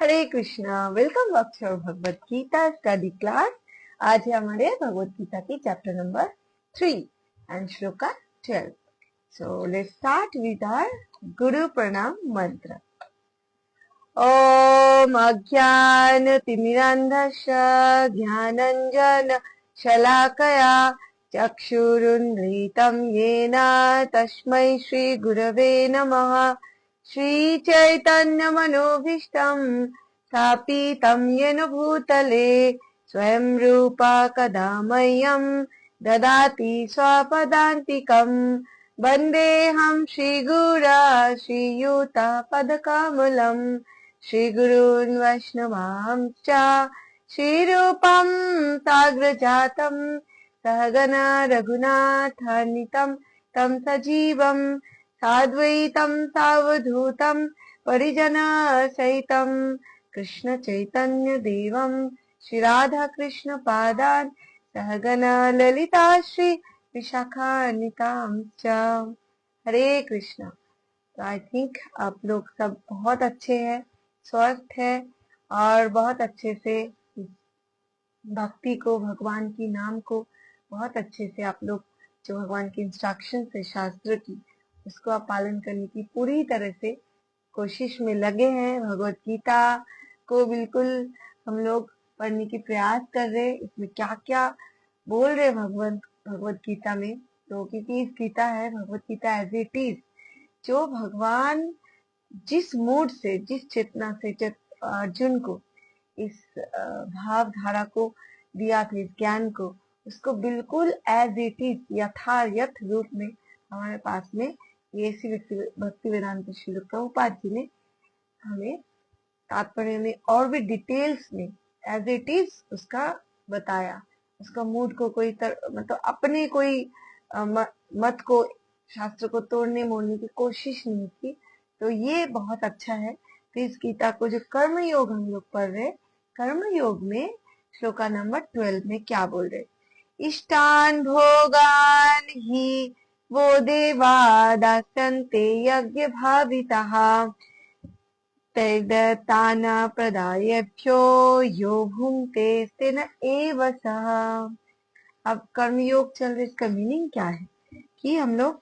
Hare Krishna. Welcome back to Bhagavad Gita study class. आज है हमारे भगवत गीता की chapter number 3 and shloka 12। So let's start with our guru pranam मंत्र। ओम अज्ञानतिमिरान्धस्य ज्ञानञ्जन शलाकया चक्षुरुन्मीलितं येन तस्मै श्रीगुरवे नमः। श्रीचैतन्यमनोभीष्टं स्थापितं येन भूतले स्वयं रूपा कदा मह्यं ददाति स्वपदान्तिकम्। वन्देऽहं श्रीगुरा श्रीयुतापदकमलम् श्रीगुरून् वैष्णवांश्च श्रीरूपं साग्रजातं सहगना रघुनाथान्वितं तं सजीवं साद्वैतं सावधूतं परिजनसहितं कृष्णचैतन्यदेवं श्रीराधाकृष्णपादान् सहगना ललिता श्री विशाखान्वितांश्च। हरे कृष्णा। तो आई थिंक आप लोग सब बहुत अच्छे हैं, स्वस्थ हैं और बहुत अच्छे से भक्ति को, भगवान की नाम को बहुत अच्छे से आप लोग जो भगवान की इंस्ट्रक्शन है शास्त्र की, उसको आप पालन करने की पूरी तरह से कोशिश में लगे हैं। भगवत गीता को बिल्कुल हम लोग पढ़ने की प्रयास कर रहे हैं। इसमें क्या क्या बोल रहे भगवत गीता में, तो क्योंकि इस गीता है Bhagavad Gita as it is, जो भगवान जिस मूड से, जिस चेतना से अर्जुन को इस भाव धारा को दिया था, इस ज्ञान को, उसको बिल्कुल एज इट इज यथायथ रूप में हमारे पास में ये भक्ति वेदांत श्री प्रभुपाद जी ने हमें तात्पर्य में और भी डिटेल्स में एज इट इज उसका बताया। उसका मूड को कोई मतलब अपने कोई मत को, शास्त्र को तोड़ने मोड़ने की कोशिश नहीं की। तो ये बहुत अच्छा है। तो इस गीता को जो कर्म योग हम लोग पढ़ रहे, कर्म योग में श्लोका नंबर 12 में क्या बोल रहे, इष्टान भोगान ही वो देवा दास्यन्ते यज्ञ भाविताः तैर्दत्तान प्रदायेभ्यो यो भुङ्क्ते तेन एव सः। अब कर्मयोग चल रहे, इसका मीनिंग क्या है कि हम लोग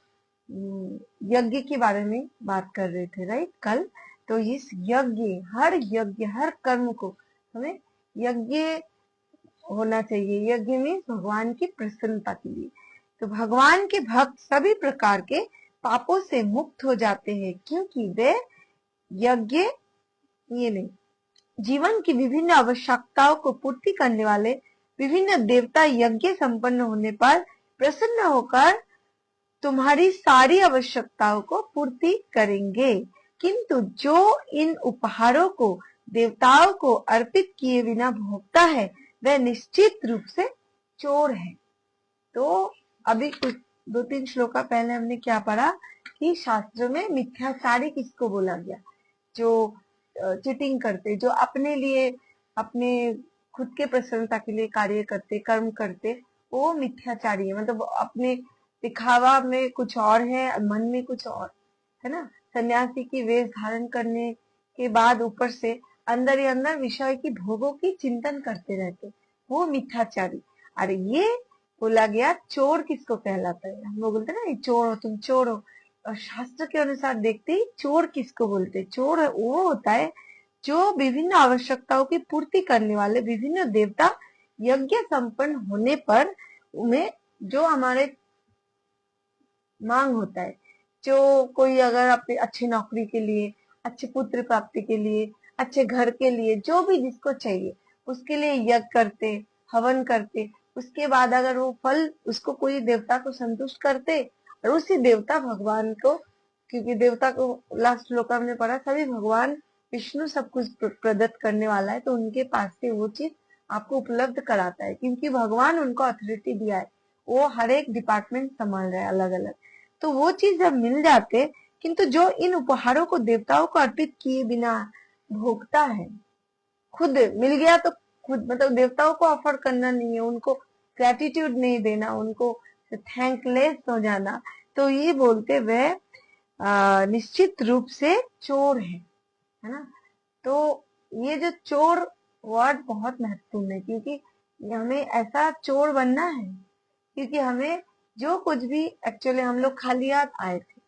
यज्ञ के बारे में बात कर रहे थे राइट कल। तो इस यज्ञ हर कर्म को हमें यज्ञ होना चाहिए। यज्ञ में भगवान की प्रसन्नता के लिए। तो भगवान के भक्त सभी प्रकार के पापों से मुक्त हो जाते हैं, क्योंकि वे यज्ञ ये नहीं, जीवन की विभिन्न आवश्यकताओं को पूर्ति करने वाले विभिन्न देवता यज्ञ संपन्न होने पर प्रसन्न होकर तुम्हारी सारी आवश्यकताओं को पूर्ति करेंगे। किंतु जो इन उपहारों को देवताओं को अर्पित किए बिना भोगता है वह निश्चित रूप से चोर है। तो अभी कुछ 2-3 श्लोका पहले हमने क्या पढ़ा कि शास्त्र में मिथ्याचारी किसको बोला गया, जो चीटिंग करते, जो अपने लिए, अपने खुद के प्रसन्नता के लिए कार्य करते, कर्म करते, वो मिथ्याचारी है। मतलब अपने दिखावा में कुछ और है, मन में कुछ और है ना। सन्यासी की वेश धारण करने के बाद ऊपर से अंदर ही अंदर विषय की भोगों की चिंतन करते रहते, वो मिथ्याचारी। अरे ये बोला गया चोर किसको कहलाता है। हम लोग बोलते ना चोर हो, तुम चोर हो। और शास्त्र के अनुसार देखते ही चोर किसको बोलते, चोर वो होता है जो विभिन्न आवश्यकताओं की पूर्ति करने वाले विभिन्न देवता यज्ञ संपन्न होने पर उन्हें जो हमारे मांग होता है, जो कोई अगर अपनी अच्छी नौकरी के लिए, अच्छे पुत्र प्राप्ति के लिए, अच्छे घर के लिए, जो भी जिसको चाहिए उसके लिए यज्ञ करते, हवन करते। उसके बाद अगर वो फल उसको कोई देवता को संतुष्ट करते, और उसी देवता भगवान को, क्योंकि देवता को लास्ट श्लोक हमने पढ़ा सभी भगवान विष्णु सब कुछ प्रदत्त करने वाला है, तो उनके पास से वो चीज आपको उपलब्ध कराता है, क्योंकि भगवान उनको अथॉरिटी दिया है, वो हर एक डिपार्टमेंट संभाल रहे हैं अलग अलग। तो वो चीज जब मिल जाते, किंतु जो इन उपहारों को देवताओं को अर्पित किए बिना भोगता है, खुद मिल गया तो खुद, मतलब देवताओं को ऑफर करना नहीं है, उनको ग्रेटिट्यूड नहीं देना, उनको थैंकलेस हो जाना, तो ये बोलते वह निश्चित रूप से चोर है ना। तो ये जो चोर वर्ड बहुत महत्वपूर्ण है, क्योंकि हमें ऐसा चोर बनना है, क्योंकि हमें जो कुछ भी, एक्चुअली हम लोग खाली हाथ आए थे,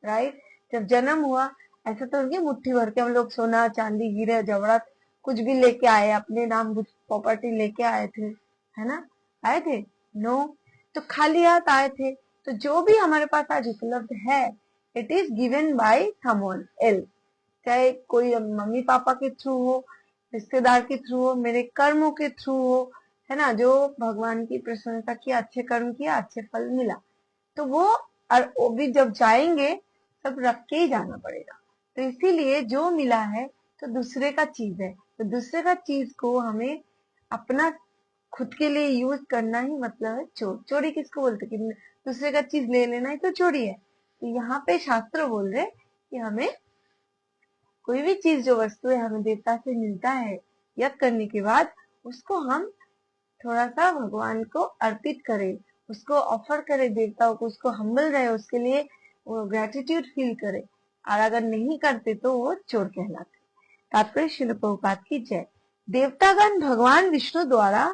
राइट। जब जन्म हुआ, ऐसा तो उनकी मुट्ठी भर के हम लोग सोना चांदी हीरे जवाहरात कुछ भी लेके आए, अपने नाम प्रॉपर्टी लेके आए थे, है ना, आए थे? नो। तो खाली हाथ आए थे, तो जो भी हमारे पास आज उपलब्ध है, it is given by someone else, चाहे कोई मम्मी पापा के थ्रू हो, रिश्तेदार के थ्रू हो, मेरे कर्मों के थ्रू हो, है ना, जो भगवान की प्रसन्नता की, अच्छे कर्म किया, अच्छे फल मिला, तो वो भी जब जाएंगे सब रख के ही जाना पड़ेगा। तो इसीलिए जो मिला है तो दूसरे का चीज है, तो दूसरे का चीज को हमें अपना खुद के लिए यूज करना ही मतलब है चोर। चोरी किसको बोलते कि दूसरे का चीज ले लेना ही तो चोरी है। तो यहाँ पे शास्त्र बोल रहे कि हमें कोई भी चीज, जो वस्तु है हमें देवता से मिलता है, यज्ञ करने के बाद उसको हम थोड़ा सा भगवान को अर्पित करें, उसको ऑफर करें देवताओं को, उसको हम्बल रहे, उसके लिए वो ग्रेटिट्यूड फील करे। और अगर नहीं करते तो वो चोर कहलाते। तात्पर्य श्रील प्रभुपाद की जय। देवतागण भगवान विष्णु द्वारा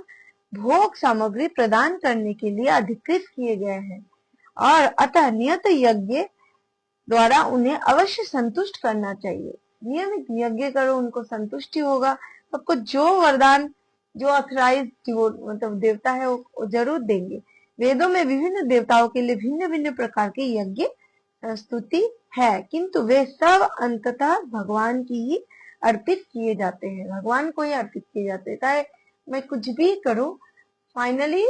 भोग सामग्री प्रदान करने के लिए अधिकृत किए गए हैं, और अतः नियत यज्ञ द्वारा उन्हें अवश्य संतुष्ट करना चाहिए। नियमित यज्ञ करो, उनको संतुष्टि होगा, सबको जो वरदान, जो अथराइज मतलब देवता है वो जरूर देंगे। वेदों में विभिन्न देवताओं के लिए भिन्न भिन्न प्रकार के यज्ञ स्तुति है, किंतु वे सब अंततः भगवान की ही अर्पित किए जाते हैं, भगवान को ही अर्पित किए जाते हैं। चाहे मैं कुछ भी करूं, फाइनली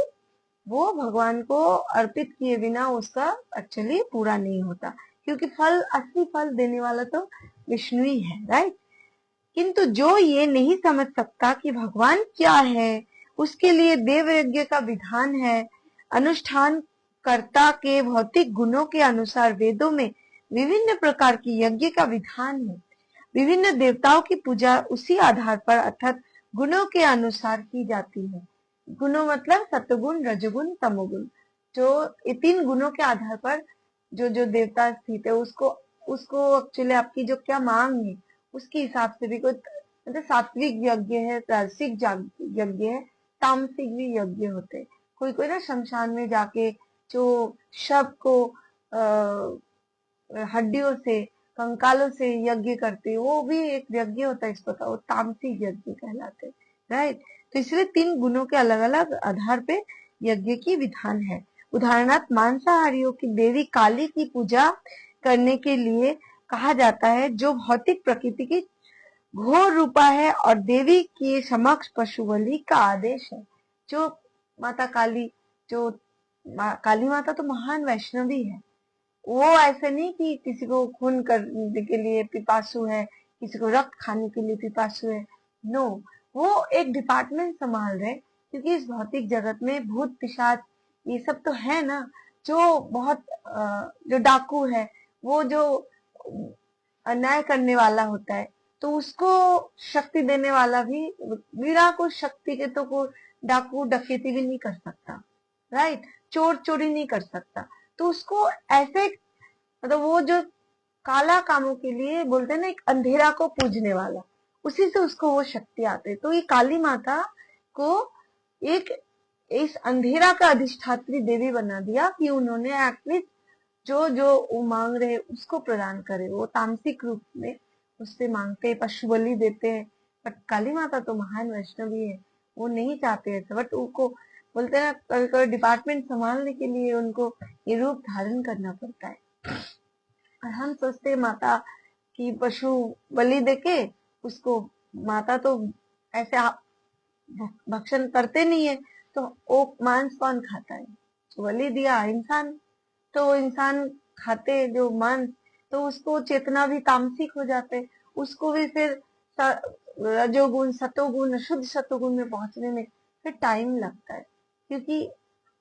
वो भगवान को अर्पित किए बिना उसका एक्चुअली पूरा नहीं होता, क्योंकि फल, असली फल देने वाला तो विष्णु ही है, राइट। किंतु जो ये नहीं समझ सकता कि भगवान क्या है, उसके लिए देव यज्ञ का विधान है। अनुष्ठान कर्ता के भौतिक गुणों के अनुसार वेदों में विभिन्न प्रकार की यज्ञ का विधान है। विभिन्न देवताओं की पूजा उसी आधार पर अर्थात गुणों के अनुसार की जाती है। गुणों मतलब सत्वगुण, रजोगुण, तमोगुण, जो ये तीन गुणों के आधार पर जो जो देवता स्थित है, उसको उसको एक्चुअली आपकी जो क्या मांग है उसके हिसाब से भी कोई, मतलब सात्विक यज्ञ है, राजसिक यज्ञ है, तामसिक भी यज्ञ होते हैं। कोई कोई ना शमशान में जाके जो शव को हड्डियों से, कंकालों से यज्ञ करते हैं, वो भी एक यज्ञ होता है, इसको तो वो तामसिक यज्ञ कहलाते हैं, राइट। तो इसलिए तीन गुणों के अलग अलग आधार पे यज्ञ की विधान है। उदाहरणार्थ मांसाहारियों की देवी काली की पूजा करने के लिए कहा जाता है, जो भौतिक प्रकृति की घोर रूपा है, और देवी के समक्ष पशु बलि का आदेश है। जो माता काली, जो काली माता तो महान वैष्णवी है, वो ऐसे नहीं कि किसी को खून करने के लिए पिपासु है, किसी को रक्त खाने के लिए पिपासु है, नो। वो एक डिपार्टमेंट संभाल रहे, क्योंकि इस भौतिक जगत में भूत पिशाच ये सब तो है ना, जो बहुत जो डाकू है, वो जो अन्याय करने वाला होता है, तो उसको शक्ति देने वाला भी, बिना कुछ शक्ति के तो कोई डाकू डकैती भी नहीं कर सकता, राइट। चोर चोरी नहीं कर सकता। तो उसको ऐसे, मतलब वो जो काला कामों के लिए बोलते हैं ना, एक अंधेरा को पूजने वाला, उसी से उसको वो शक्ति आते है। तो ये काली माता को एक इस अंधेरा का अधिष्ठात्री देवी बना दिया, कि उन्होंने एटलीस्ट जो जो वो मांग रहे उसको प्रदान करे। वो तामसिक रूप में उससे मांगते हैं, पशु बलि देते हैं, बट काली माता तो महान वैष्णवी है, वो नहीं चाहते ऐसा, बट उनको बोलते हैं ना, कभी कभी डिपार्टमेंट संभालने के लिए उनको ये रूप धारण करना पड़ता है। और हम सोचते हैं माता की पशु बलि देके उसको, माता तो ऐसे भक्षण करते नहीं है, तो वो मांस कौन खाता है? तो बलि दिया इंसान, तो वो इंसान खाते जो मांस, तो उसको चेतना भी तामसिक हो जाते, उसको भी फिर रजोगुण, सतोगुण, शुद्ध सतोगुण में पहुंचने में फिर टाइम लगता है, क्योंकि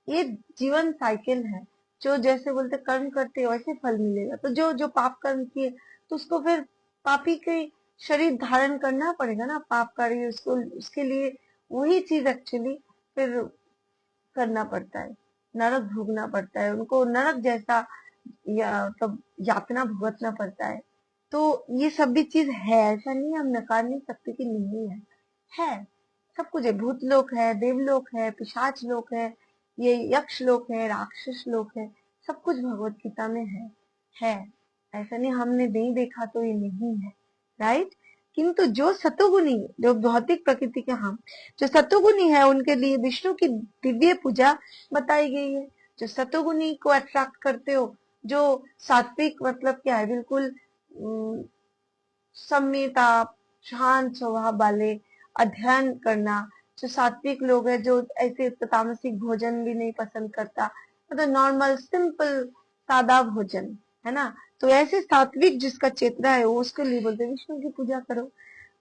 ये जीवन साइकिल है। जो जैसे बोलते कर्म करते हैं वैसे फल मिलेगा। तो जो जो पाप कर्म किए, तो उसको फिर पापी के शरीर धारण करना पड़ेगा ना, पाप कार्य, उसको उसके लिए वही चीज एक्चुअली फिर करना पड़ता है, नरक भोगना पड़ता है, उनको नरक जैसा या तब यातना भुगतना पड़ता है। तो ये सब भी चीज है, ऐसा नहीं, हम नकार नहीं सकते कि नहीं है सब कुछ है। भूत लोक है, देवलोक है, पिशाच लोक है, ये यक्ष लोक है, राक्षस लोक है, सब कुछ भगवत गीता में है। ऐसा नहीं हमने नहीं देखा तो ये नहीं है, राइट। किंतु जो सतोगुणी, जो भौतिक प्रकृति के, हम जो सतोगुणी है उनके लिए विष्णु की दिव्य पूजा बताई गई है। जो सतोगुणी को अट्रैक्ट करते हो, जो सात्विक मतलब क्या है, बिल्कुल सम्यता, शांत स्वभाव वाले, अध्ययन करना, जो सात्विक लोग हैं, जो ऐसे तामसिक भोजन भी नहीं पसंद करता, मतलब नॉर्मल सिंपल सादा भोजन, है ना। तो ऐसे सात्विक जिसका चेतना है वो, उसके लिए बोलते विष्णु की पूजा करो।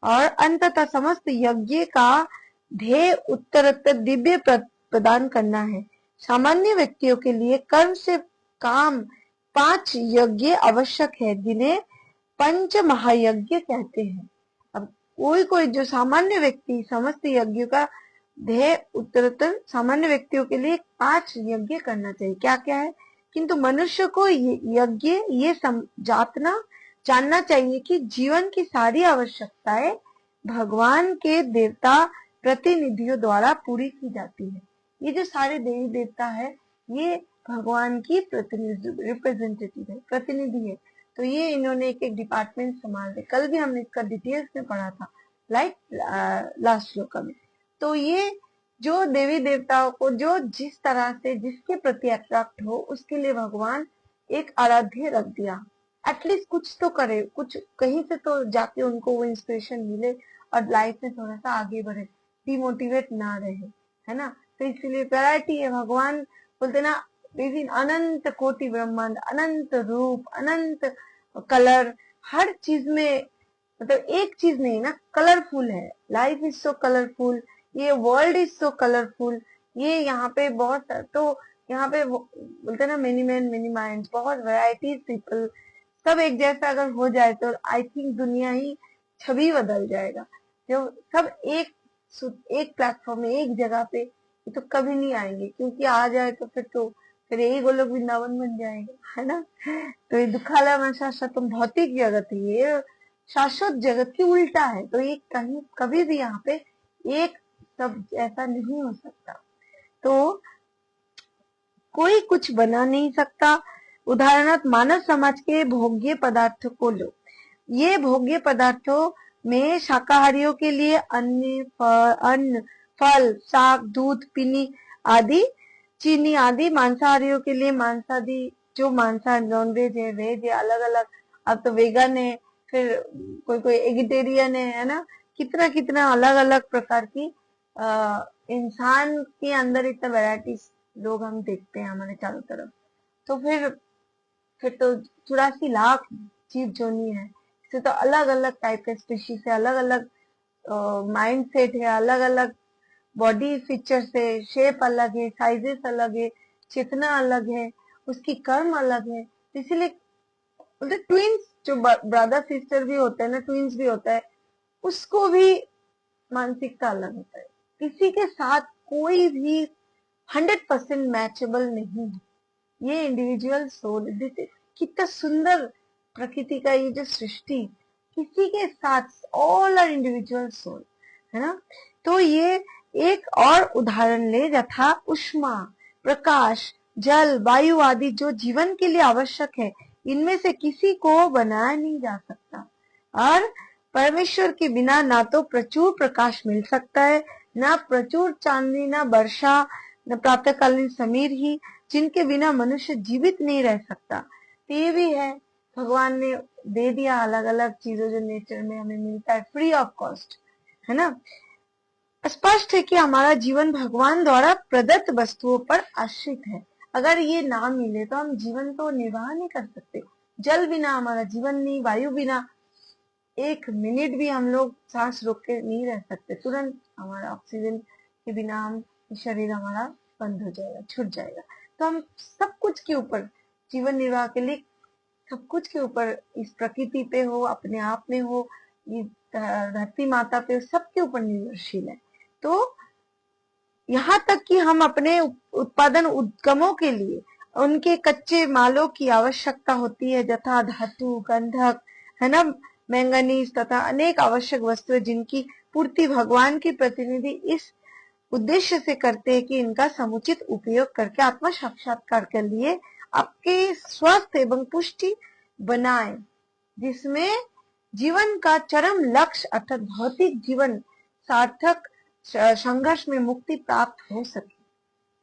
और अंततः समस्त यज्ञ का ध्येय उत्तरोत्तर दिव्य प्रदान करना है। सामान्य व्यक्तियों के लिए कर्म से काम 5 यज्ञ आवश्यक है, जिन्हें पंच महायज्ञ कहते हैं। अब कोई जो सामान्य व्यक्ति, समस्त यज्ञों का ध्येय उत्तरोत्तर, सामान्य व्यक्तियों के लिए 5 यज्ञ करना चाहिए। क्या क्या है? किंतु मनुष्य को यज्ञ ये जानना चाहिए कि जीवन की सारी आवश्यकताएं भगवान के देवता प्रतिनिधियों द्वारा पूरी की जाती है। ये जो सारे देवी देवता है, ये भगवान की रिप्रेजेंटेटिव है, प्रतिनिधि है। तो ये इन्होंने एक एक डिपार्टमेंट संभाल रहे। कल भी हमने इसका डिटेल्स में पढ़ा था, लास्ट श्लोक में। तो ये जो देवी देवताओं को जो जिस तरह से जिसके प्रति अट्रैक्ट हो, उसके लिए भगवान एक आराध्य रख दिया। एटलीस्ट कुछ तो करे, कुछ कहीं से तो जाके उनको वो इंस्पिरेशन मिले और लाइफ में थोड़ा सा आगे बढ़े, डिमोटिवेट ना रहे, है ना। तो इसलिए वैरायटी है। भगवान बोलते ना, विभिन्न अनंत कोटि ब्रह्मांड, अनंत रूप, अनंत कलर, हर चीज में, मतलब एक चीज नहीं ना, कलरफुल है। लाइफ इज सो कलरफुल, ये वर्ल्ड इज सो कलरफुल। ये यहाँ पे बहुत, तो यहाँ पे बोलते ना, मेनी मैन मेनी माइंड, बहुत वैरायटीज पीपल, सब एक जैसा अगर हो जाए तो आई थिंक दुनिया ही छवि बदल जाएगा। जो सब एक प्लेटफॉर्म में, एक जगह पे, ये तो कभी नहीं आएंगे, क्योंकि आ जाए तो फिर यही गोलोक वृंदावन बन जाएगा, है ना। तो ये दुखालय शाश्वतम भौतिक जगत है, ये शाश्वत जगत की उल्टा है। तो ये कहीं कभी भी यहाँ पे एक सब ऐसा नहीं हो सकता। तो कोई कुछ बना नहीं सकता। उदाहरणार्थ मानव समाज के भोग्य पदार्थों को लो। ये भोग्य पदार्थों में शाकाहारियों के लिए अन्न, फल, साग, दूध, चीनी आदि, मांसाहारियों के लिए मांस आदि, जो मांसाहारी नॉनवेज है, वेज है, अलग अलग। अब तो वेगन है, फिर कोई एगिटेरियन है ना। कितना कितना अलग अलग प्रकार की इंसान के अंदर इतना वैरायटीज लोग हम देखते हैं हमारे चारों तरफ। तो फिर तो 84 लाख जीव जोनी है। इसे तो अलग अलग टाइप के स्पीशीज है, अलग अलग माइंड सेट है, अलग अलग बॉडी फीचर्स है, शेप अलग है, साइजेस अलग है, चेतना अलग है, उसकी कर्म अलग है। इसीलिए बोलते ट्विंस, जो ब्रदर सिस्टर भी होते हैं ना, ट्विंस भी होता है, उसको भी मानसिकता अलग होता है। किसी के साथ कोई भी 100% मैचेबल नहीं है। ये इंडिविजुअल सोल, कितना सुंदर प्रकृति का ये जो सृष्टि, किसी के साथ ऑल आर इंडिविजुअल सोल, है ना। तो ये एक और उदाहरण ले, यथा उष्मा, प्रकाश, जल, वायु आदि जो जीवन के लिए आवश्यक है, इनमें से किसी को बनाया नहीं जा सकता। और परमेश्वर के बिना ना तो प्रचुर प्रकाश मिल सकता है, ना प्रचुर चांदनी, ना वर्षा, न प्रातःकालीन समीर ही, जिनके बिना मनुष्य जीवित नहीं रह सकता। तो ये भी है, भगवान ने दे दिया अलग अलग चीजों जो नेचर में हमें मिलता है फ्री ऑफ कॉस्ट, है ना। स्पष्ट है कि हमारा जीवन भगवान द्वारा प्रदत्त वस्तुओं पर आश्रित है। अगर ये ना मिले तो हम जीवन तो निर्वाह नहीं कर सकते। जल बिना हमारा जीवन नहीं, वायु बिना एक मिनट भी हम लोग सांस रोक के नहीं रह सकते। तुरंत हमारा ऑक्सीजन के बिना हम शरीर हमारा बंद हो जाएगा, छूट जाएगा। तो हम सब कुछ के ऊपर, जीवन निर्वाह के लिए सब कुछ के ऊपर, इस प्रकृति पे हो, अपने आप में हो, इस धरती माता पे, सबके ऊपर निर्भरशील है। तो यहाँ तक कि हम अपने उत्पादन उद्गमों के लिए उनके कच्चे मालों की आवश्यकता होती है, यथा धातु, गंधक, है ना, मैंगनीज तथा अनेक आवश्यक वस्तुएं जिनकी पूर्ति भगवान के प्रतिनिधि इस उद्देश्य से करते हैं कि इनका समुचित उपयोग करके आत्मा साक्षात्कार के लिए आपके स्वस्थ एवं पुष्टि बनाए, जिसमें जीवन का चरम लक्ष्य अर्थात भौतिक जीवन सार्थक संघर्ष में मुक्ति प्राप्त हो सके।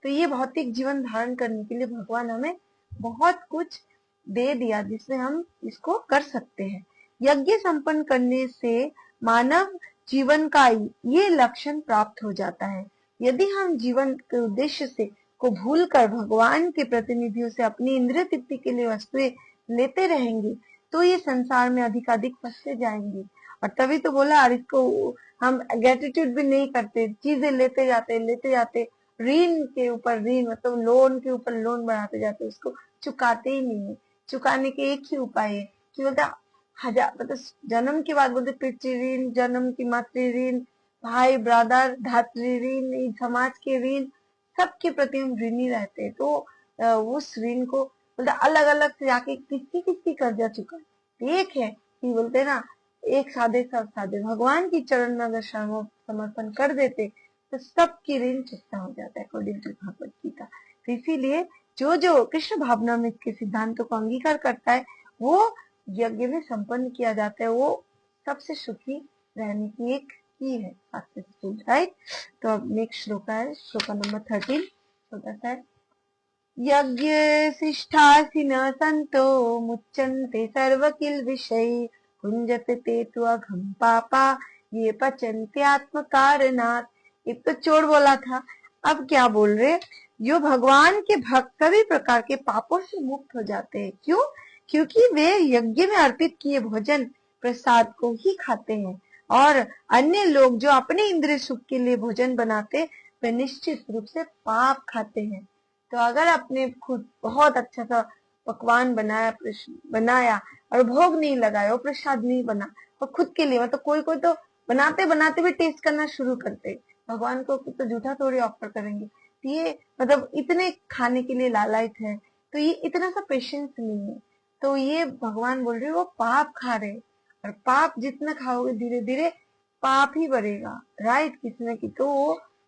तो ये भौतिक जीवन धारण करने के लिए भगवान हमें बहुत कुछ दे दिया जिससे हम इसको कर सकते हैं। यज्ञ संपन्न करने से मानव जीवन का ये लक्षण प्राप्त हो जाता है। यदि हम जीवन के उद्देश्य से को भूलकर भगवान के प्रतिनिधियों से अपनी इंद्रिय तृप्ति के लिए वस्तुएं लेते रहेंगे तो ये संसार में अधिकाधिक फंसते जाएंगे। और तभी तो बोला, और इसको हम ग्रेटिट्यूड भी नहीं करते, चीजें लेते जाते, ऋण के ऊपर ऋण, मतलब लोन के ऊपर लोन बढ़ाते जाते, उसको चुकाते ही नहीं है। चुकाने के एक ही उपाय है कि बोलते हजार, मतलब जन्म के बाद बोलते पितृ ऋण, जन्म की मातृ ऋण, भाई ब्रदर धातृ ऋण, समाज के ऋण, सबके प्रति हम ऋणी रहते हैं। तो उस ऋण को बोलते अलग अलग से जाके किसकी किसकी कर्जा चुका, एक है कि बोलते ना, एक साधे सब साधे, भगवान की चरण में अगर समर्पण कर देते तो सबकी ऋण चुकता हो जाता है अकॉर्डिंग टू भगवत गीता। तो इसीलिए जो जो कृष्ण भावना में के सिद्धांतों को अंगीकार करता है वो यज्ञ में संपन्न किया जाता है, वो सबसे सुखी रहने की एक की है सक्सेसफुल, राइट। तो अब नेक्स्ट श्लोक है, श्लोक नंबर 13, छोटा सा है। यज्ञ शिष्टासि न संतो मुच्यन्ते सर्व किल विषय कुंजते ते तु अघम पापा ये पचन्ते आत्म कारणात्। एक तो चोर बोला था, अब क्या बोल रहे, जो भगवान के भक्त सभी प्रकार के पापों से मुक्त हो जाते हैं। क्यों? क्योंकि वे यज्ञ में अर्पित किए भोजन प्रसाद को ही खाते हैं, और अन्य लोग जो अपने इंद्रिय सुख के लिए भोजन बनाते वे निश्चित रूप से पाप खाते हैं। तो अगर आपने खुद बहुत अच्छा सा पकवान बनाया और भोग नहीं लगाया, वो प्रसाद नहीं बना, और खुद के लिए, मतलब कोई कोई तो बनाते बनाते भी टेस्ट करना शुरू करते, भगवान को तो झूठा थोड़ी ऑफर करेंगे। तो ये मतलब इतने खाने के लिए लालायित है, तो ये इतना सा पेशेंस नहीं है। तो ये भगवान बोल रहे वो पाप खा रहे, और पाप जितना खाओगे धीरे धीरे पाप ही बढ़ेगा, राइट। किसने की तो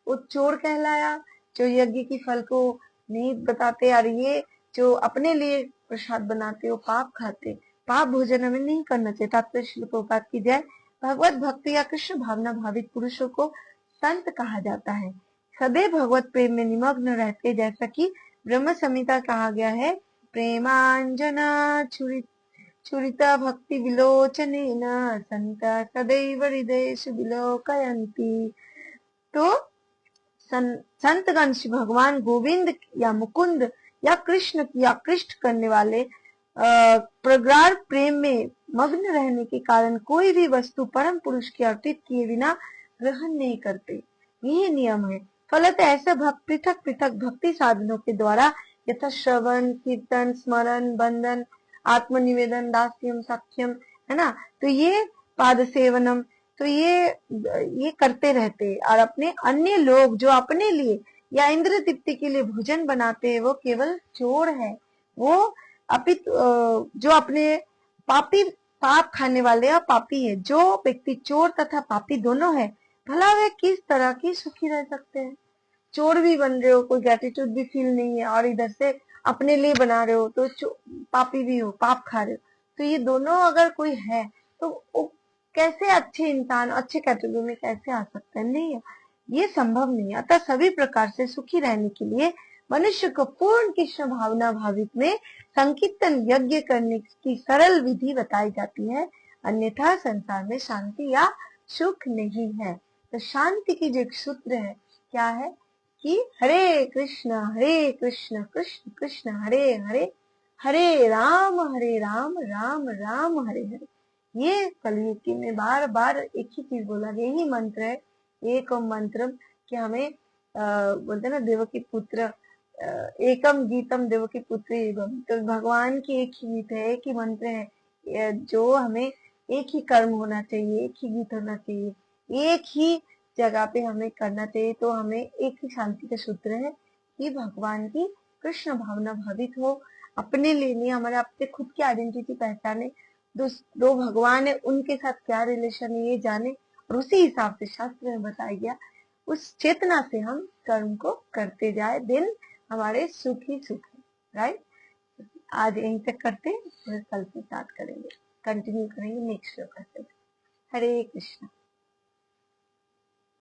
वो चोर कहलाया जो यज्ञ की फल को नहीं बताते, और ये जो अपने लिए प्रसाद बनाते वो पाप खाते। पाप भोजन हमें नहीं करना चाहिए। तात्पर्य श्री प्रभुपाद की जय। भगवत भक्ति या कृष्ण भावना भावित पुरुषों को संत कहा जाता है। सदैव भगवत प्रेम में निमग्न रहते, जैसा कि ब्रह्म संहिता कहा गया है, प्रेमांजना छुरिता भक्ति विलोचनेन संत सदैव हृदयेषु विलोकयन्ति। तो संतगण श्री भगवान गोविंद या मुकुंद या कृष्ण की आकृष्ट करने वाले प्रगाढ़ प्रेम में मग्न रहने के कारण कोई भी वस्तु परम पुरुष के अर्पित किए बिना ग्रहण नहीं करते। यही नियम है। फलतः ऐसे भक्त पृथक पृथक भक्ति साधनों के द्वारा यथा श्रवण, कीर्तन, स्मरण, बंधन, आत्मनिवेदन, दास्यम, सख्यम, है ना, तो ये पाद सेवनम, तो ये करते रहते। और अपने अन्य लोग जो अपने लिए या इंद्र तृप्ति के लिए भोजन बनाते हैं वो केवल चोर है। वो अपित जो अपने पापी पाप खाने वाले या पापी है। जो व्यक्ति चोर तथा पापी दोनों है, भला वे किस तरह की सुखी रह सकते हैं। चोर भी बन रहे हो, कोई ग्रेटिट्यूड भी फील नहीं है, और इधर से अपने लिए बना रहे हो तो पापी भी हो, पाप खा रहे हो। तो ये दोनों अगर कोई है तो कैसे अच्छे इंसान अच्छे कैटेगरी में कैसे आ सकते हैं? नहीं है, ये संभव नहीं है। अतः सभी प्रकार से सुखी रहने के लिए मनुष्य को पूर्ण कृष्ण भावना भावित में संकीर्तन यज्ञ करने की सरल विधि बताई जाती है, अन्यथा संसार में शांति या सुख नहीं है। तो शांति की जो एक सूत्र है क्या है कि हरे कृष्ण कृष्ण कृष्ण हरे हरे, हरे राम राम राम हरे हरे। ये कलयुग में बार बार एक ही चीज बोला, यही मंत्र है, एक मंत्र कि हमें बोलते ना देवकी पुत्र एकम गीतम देवकी पुत्र एवं, तो भगवान की एक ही गीत है, एक ही मंत्र है, जो हमें एक ही कर्म होना चाहिए, एक ही गीत होना चाहिए, एक ही जगह पे हमें करना चाहिए। तो हमें एक ही शांति का सूत्र है कि भगवान की कृष्ण भावना भावित हो, अपने लिए नहीं, हमारे अपने खुद की आइडेंटिटी पहचाने, दो भगवान है उनके साथ क्या रिलेशन है ये जाने, और उसी हिसाब से शास्त्र में बताया गया उस चेतना से हम कर्म को करते जाए, दिन हमारे सुख ही सुख है। राइट, आज यहीं तक करते हैं, फिर कल से स्टार्ट करेंगे, कंटिन्यू करेंगे नेक्स्ट शो करते हैं। हरे कृष्ण।